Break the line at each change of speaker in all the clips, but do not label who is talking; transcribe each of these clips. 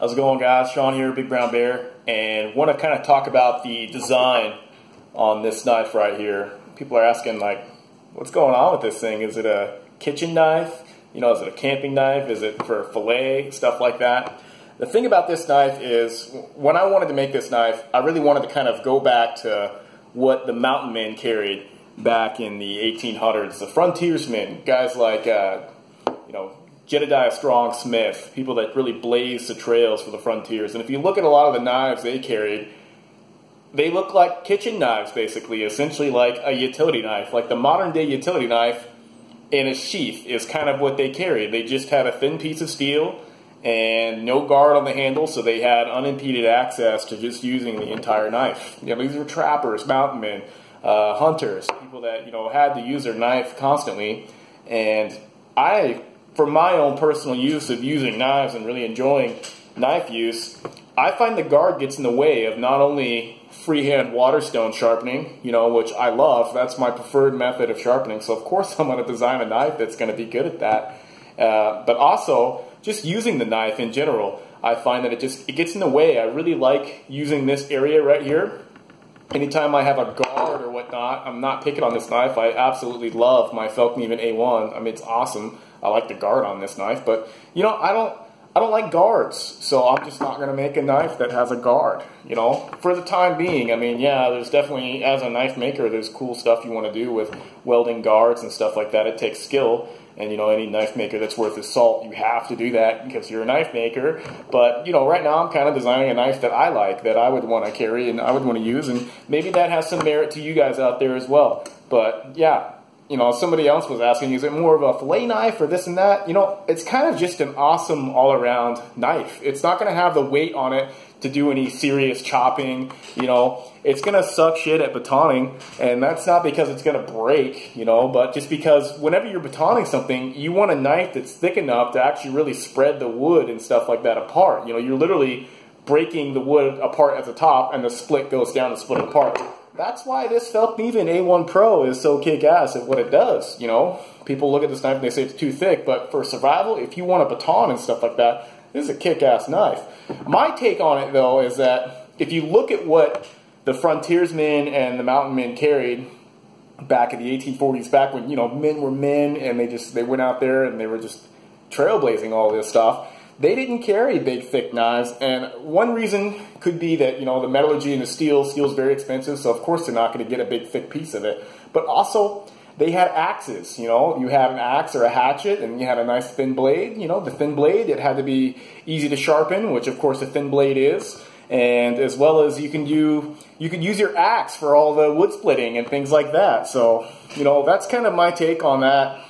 How's it going, guys? Sean here, Big Brown Bear, and want to kind of talk about the design on this knife right here. People are asking, like, what's going on with this thing? Is it a kitchen knife? You know, is it a camping knife? Is it for fillet? Stuff like that. The thing about this knife is, when I wanted to make this knife, I really wanted to kind of go back to what the mountain men carried back in the 1800s. The frontiersmen, guys like, you know, Jedediah Strong Smith, people that really blazed the trails for the frontiers. And if you look at a lot of the knives they carried, they look like kitchen knives, basically, essentially like a utility knife. Like the modern day utility knife in a sheath is kind of what they carried. They just had a thin piece of steel and no guard on the handle, so they had unimpeded access to just using the entire knife. You know, these were trappers, mountain men, hunters, people that, you know, had to use their knife constantly. And for my own personal use of using knives and really enjoying knife use, I find the guard gets in the way of not only freehand waterstone sharpening, you know, which I love. That's my preferred method of sharpening. So of course I'm going to design a knife that's going to be good at that. But also just using the knife in general, I find that it gets in the way. I really like using this area right here. Anytime I have a guard or whatnot, I'm not picking on this knife. I absolutely love my Felkneven A1. I mean, it's awesome. I like the guard on this knife, but you know, I don't like guards, so I'm just not going to make a knife that has a guard, you know, for the time being. I mean, yeah, there's definitely, as a knife maker, there's cool stuff you want to do with welding guards and stuff like that. It takes skill, and you know, any knife maker that's worth his salt, you have to do that because you're a knife maker. But you know, right now I'm kind of designing a knife that I like, that I would want to carry and I would want to use, and maybe that has some merit to you guys out there as well. But yeah, you know, somebody else was asking, is it more of a fillet knife or this and that? You know, it's kind of just an awesome all-around knife. It's not going to have the weight on it to do any serious chopping, you know. It's going to suck shit at batoning, and that's not because it's going to break, you know, but just because whenever you're batoning something, you want a knife that's thick enough to actually really spread the wood and stuff like that apart. You know, you're literally breaking the wood apart at the top, and the split goes down to split it apart. That's why this Felkneven A1 Pro is so kick-ass at what it does, you know. People look at this knife and they say it's too thick, but for survival, if you want a baton and stuff like that, this is a kick-ass knife. My take on it, though, is that if you look at what the frontiersmen and the mountain men carried back in the 1840s, back when, you know, men were men and they went out there and they were just trailblazing all this stuff, they didn't carry big, thick knives, and one reason could be that, you know, the metallurgy and the steel's very expensive, so of course they're not going to get a big, thick piece of it. But also, they had axes, you know. You had an axe or a hatchet, and you had a nice thin blade. You know, the thin blade, it had to be easy to sharpen, which of course a thin blade is, and as well as you could use your axe for all the wood splitting and things like that. So, you know, that's kind of my take on that.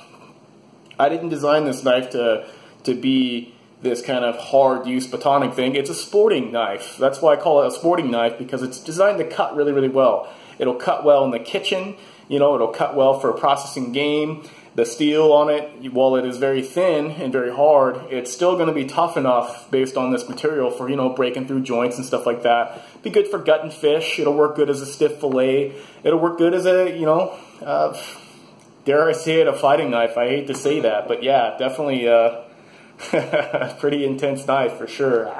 I didn't design this knife to be this kind of hard use batoning thing. It's a sporting knife. That's why I call it a sporting knife, because it's designed to cut really, really well. It'll cut well in the kitchen, you know, it'll cut well for processing game. The steel on it, while it is very thin and very hard, it's still going to be tough enough based on this material for, you know, breaking through joints and stuff like that. Be good for gutting fish. It'll work good as a stiff fillet. It'll work good as a, you know, dare I say it, a fighting knife. I hate to say that, but yeah, definitely pretty intense knife for sure.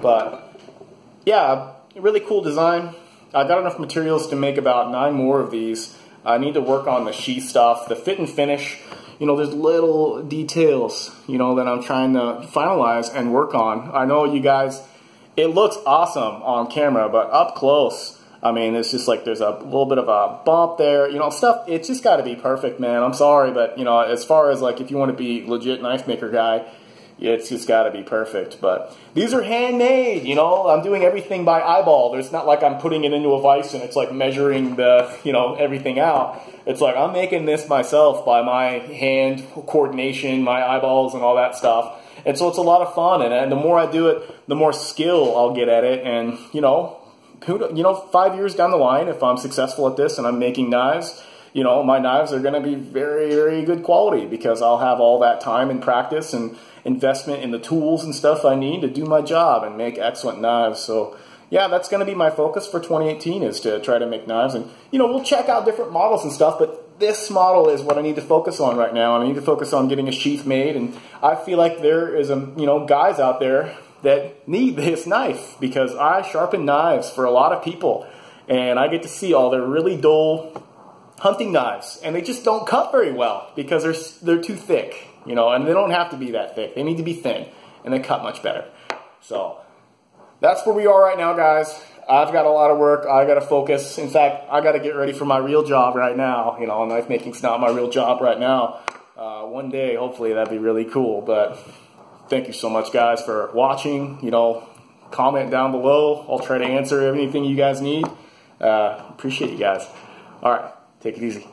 But yeah, really cool design. I got enough materials to make about 9 more of these. I need to work on the sheath stuff, the fit and finish. You know, there's little details, you know, that I'm trying to finalize and work on. I know you guys, it looks awesome on camera, but up close, I mean, it's just like there's a little bit of a bump there, you know, stuff. It's just got to be perfect, man. I'm sorry, but, you know, as far as, like, if you want to be legit knife maker guy, it's just got to be perfect. But these are handmade, you know. I'm doing everything by eyeball. It's not like I'm putting it into a vise and it's like measuring the, you know, everything out. It's like I'm making this myself by my hand coordination, my eyeballs and all that stuff. And so it's a lot of fun. And the more I do it, the more skill I'll get at it. And, you know, 5 years down the line, if I'm successful at this and I'm making knives, you know, my knives are going to be very, very good quality because I'll have all that time and practice and investment in the tools and stuff I need to do my job and make excellent knives. So yeah, that's going to be my focus for 2018, is to try to make knives. And, you know, we'll check out different models and stuff, but this model is what I need to focus on right now. And I need to focus on getting a sheath made. And I feel like there is, guys out there that need this knife, because I sharpen knives for a lot of people, and I get to see all their really dull hunting knives, and they just don't cut very well because they're too thick, you know, and they don't have to be that thick. They need to be thin, and they cut much better. So that's where we are right now, guys. I've got a lot of work. I got to focus. In fact, I got to get ready for my real job right now. You know, knife making's not my real job right now. One day, hopefully, that'd be really cool. But thank you so much, guys, for watching. You know, comment down below. I'll try to answer anything you guys need. Appreciate you guys. All right, take it easy.